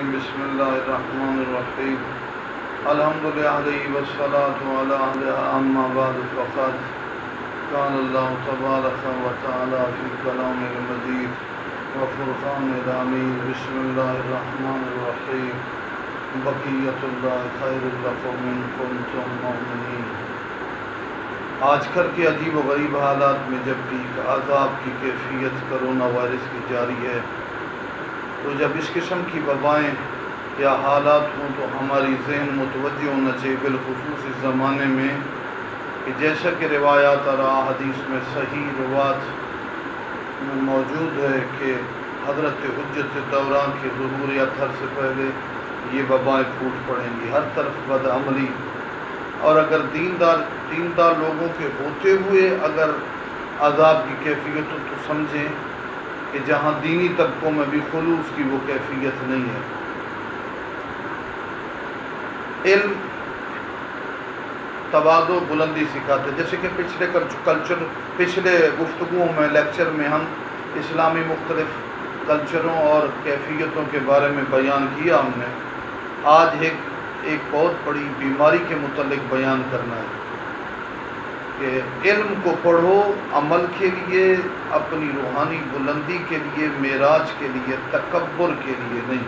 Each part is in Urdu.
الرجیم بسم اللہ الرحمن الرحیم الحمدللہ والصلاة علی اما بعد فقد قال اللہ تبارک و تعالی فی کلام المجید وفرقان الحمید بسم اللہ الرحمن الرحیم بقیت اللہ خیر لکم ان کنتم مؤمنین۔ آج کل کے عجیب و غریب حالات میں جبکہ عذاب کی کیفیت کرونا وائرس کی جاری ہے، تو جب اس قسم کی وبائیں یا حالات ہوں تو ہماری ذہن متوجہ ہونا چاہیے، بالخصوص اس زمانے میں کہ جیسا کہ روایات اور احادیث میں صحیح روایت میں موجود ہے کہ حضرت حجت دوران کے ظہور اطہر سے پہلے یہ وبائیں پھوٹ پڑیں گی، ہر طرف بدعملی، اور اگر دیندار لوگوں کے ہوتے ہوئے اگر عذاب کی کیفیت ہو تو سمجھیں کہ جہاں دینی طبقوں میں بھی خلوص کی وہ کیفیت نہیں ہے۔ علم تواضع بلندی سکھاتے، جیسے کہ پچھلے گفتگوؤں میں لیکچر میں ہم اسلامی مختلف کلچروں اور کیفیتوں کے بارے میں بیان کیا ہم نے۔ آج ایک بہت بڑی بیماری کے متعلق بیان کرنا ہے کہ علم کو پڑھو عمل کے لیے، اپنی روحانی بلندی کے لیے، معراج کے لیے، تکبر کے لیے نہیں۔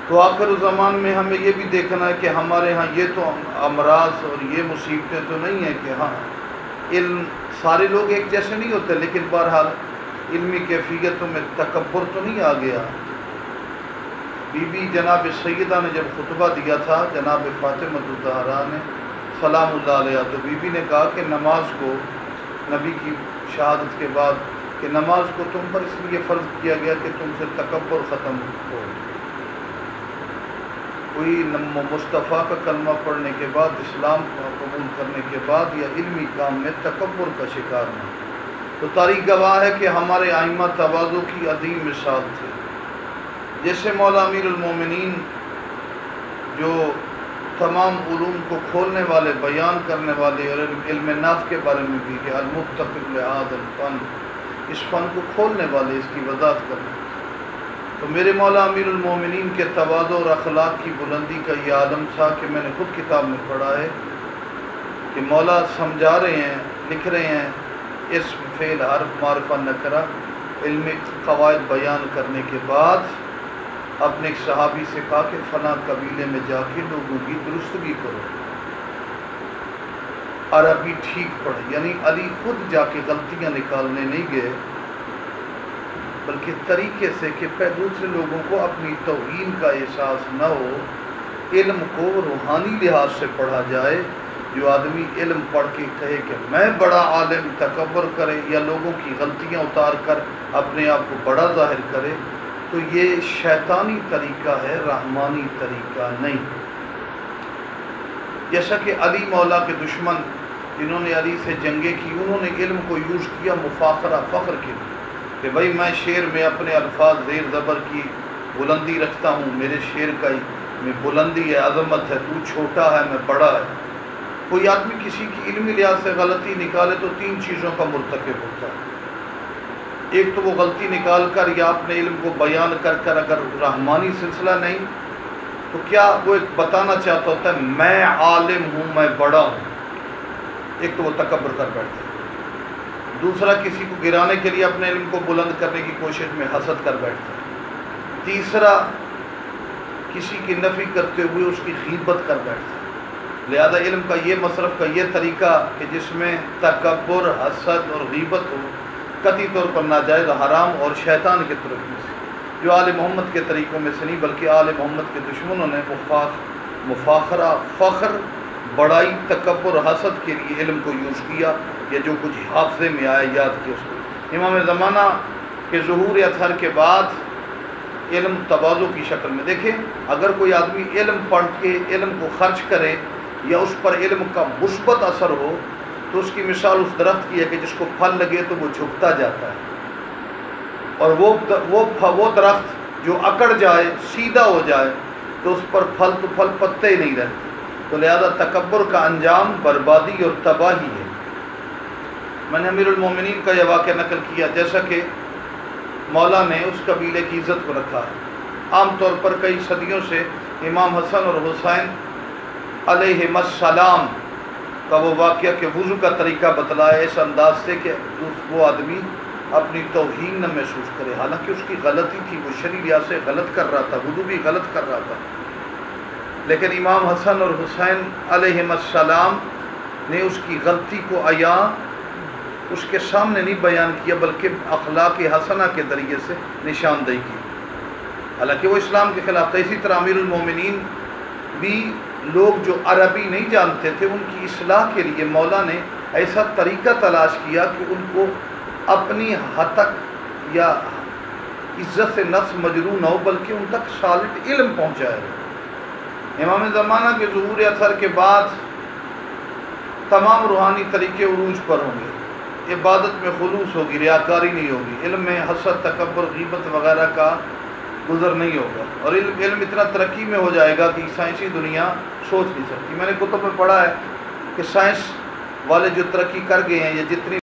تو آخر زمان میں ہمیں یہ بھی دیکھنا ہے کہ ہمارے ہاں یہ تو امراض اور یہ مصیبتیں تو نہیں ہیں کہ ہاں علم سارے لوگ ایک جیسے نہیں ہوتے، لیکن بہرحال علمی کیفیتوں میں تکبر تو نہیں آ گیا۔ بی بی جناب سیدہ نے جب خطبہ دیا تھا، جناب فاطمہ الزہرا نے سلام اللہ علیہ، تو بی بی نے کہا کہ نماز کو، نبی کی شہادت کے بعد، کہ نماز کو تم پر اس لیے فرض کیا گیا کہ تم سے تکبر ختم ہو۔ کوئی مصطفیٰ کا کلمہ پڑھنے کے بعد، اسلام کو قبول کرنے کے بعد یا علمی کام میں تکبر کا شکار نہ۔ تو تاریخ گواہ ہے کہ ہمارے ائمہ تواضع کی عظیم مثال تھے، جیسے مولا امیر المومنین جو تمام علوم کو کھولنے والے، بیان کرنے والے، اور علم نافع کے بارے میں بھی کہ المتقن لہذا الفن، اس فن کو کھولنے والے، اس کی وضاحت کرنے۔ تو میرے مولا امیر المومنین کے تواضع اور اخلاق کی بلندی کا یہ عالم تھا کہ میں نے خود کتاب میں پڑھا ہے کہ مولا سمجھا رہے ہیں، لکھ رہے ہیں، اسم فعل حرف معرفہ نکرہ علمی قواعد بیان کرنے کے بعد اپنے ایک صحابی سے کہا کہ فلاں قبیلے میں جا کے لوگوں کی درستگی کرو، عربی ٹھیک پڑھے۔ یعنی علی خود جا کے غلطیاں نکالنے نہیں گئے، بلکہ طریقے سے کہ دوسرے لوگوں کو اپنی توہین کا احساس نہ ہو، علم کو روحانی لحاظ سے پڑھا جائے۔ جو آدمی علم پڑھ کے کہے کہ میں بڑا عالم، تکبر کرے یا لوگوں کی غلطیاں اتار کر اپنے آپ کو بڑا ظاہر کرے، تو یہ شیطانی طریقہ ہے، رحمانی طریقہ نہیں۔ جیسا کہ علی مولا کے دشمن جنہوں نے علی سے جنگیں کی، انہوں نے علم کو یوز کیا مفاخرہ، فخر کے لیے کہ بھائی میں شعر میں اپنے الفاظ زیر زبر کی بلندی رکھتا ہوں، میرے شعر کا میں بلندی ہے، عظمت ہے، تو چھوٹا ہے میں بڑا ہے۔ کوئی آدمی کسی کی علمی لحاظ سے غلطی نکالے تو تین چیزوں کا مرتکب ہوتا ہے۔ ایک تو وہ غلطی نکال کر یا اپنے علم کو بیان کر کر اگر رحمانی سلسلہ نہیں تو کیا وہ ایک بتانا چاہتا ہوتا ہے میں عالم ہوں، میں بڑا ہوں، ایک تو وہ تکبر کر بیٹھتا ہے۔ دوسرا کسی کو گرانے کے لیے اپنے علم کو بلند کرنے کی کوشش میں حسد کر بیٹھتا ہے۔ تیسرا کسی کی نفی کرتے ہوئے اس کی غیبت کر بیٹھتا ہے۔ لہذا علم کا یہ مصرف کا یہ طریقہ کہ جس میں تکبر، حسد اور غیبت ہو، قطعی طور پر ناجائز، حرام اور شیطان کے طرف میں سے، جو آل محمد کے طریقوں میں سے نہیں بلکہ آل محمد کے دشمنوں نے مفاخرہ، فخر، بڑائی، تکبر، حسد کے لیے علم کو یوز کیا، یا جو کچھ حافظے میں آیا یاد کیا اس کو۔ امام زمانہ کے ظہور اطہر کے بعد علم تواضع کی شکل میں، دیکھیں اگر کوئی آدمی علم پڑھ کے علم کو خرچ کرے یا اس پر علم کا مثبت اثر ہو تو اس کی مثال اس درخت کی ہے کہ جس کو پھل لگے تو وہ جھکتا جاتا ہے، اور وہ درخت جو اکڑ جائے، سیدھا ہو جائے تو اس پر پھل تو پھل، پتے ہی نہیں رہتے۔ تو لہذا تکبر کا انجام بربادی اور تباہی ہے۔ میں نے امیر المومنین کا یہ واقعہ نقل کیا، جیسا کہ مولا نے اس قبیلے کی عزت کو رکھا ہے۔ عام طور پر کئی صدیوں سے امام حسن اور حسین علیہم السلام کا وہ واقعہ کہ وضو کا طریقہ بتلایا اس انداز سے کہ وہ آدمی اپنی توہین نہ محسوس کرے، حالانکہ اس کی غلطی تھی، وہ شرعی لحاظ سے غلط کر رہا تھا، وضو بھی غلط کر رہا تھا، لیکن امام حسن اور حسین علیہم السلام نے اس کی غلطی کو عیاں اس کے سامنے نہیں بیان کیا، بلکہ اخلاق حسنہ کے ذریعے سے نشاندہی کی، حالانکہ وہ اسلام کے خلاف تھا۔ اسی طرح امیر المومنین بھی لوگ جو عربی نہیں جانتے تھے ان کی اصلاح کے لیے مولا نے ایسا طریقہ تلاش کیا کہ ان کو اپنی حد تک یا عزت سے نفس مجروح نہ ہو بلکہ ان تک سالڈ علم پہنچائے۔ امام زمانہ کے ظہور اثر کے بعد تمام روحانی طریقے عروج پر ہوں گے، عبادت میں خلوص ہوگی، ریاکاری نہیں ہوگی، علم میں حسد، تکبر، غیبت وغیرہ کا گزر نہیں ہوگا، اور علم اتنا ترقی میں ہو جائے گا کہ سائنسی دنیا سوچ نہیں سکتی۔ میں نے کتب میں پڑھا ہے کہ سائنس والے جو ترقی کر گئے ہیں یا جتنی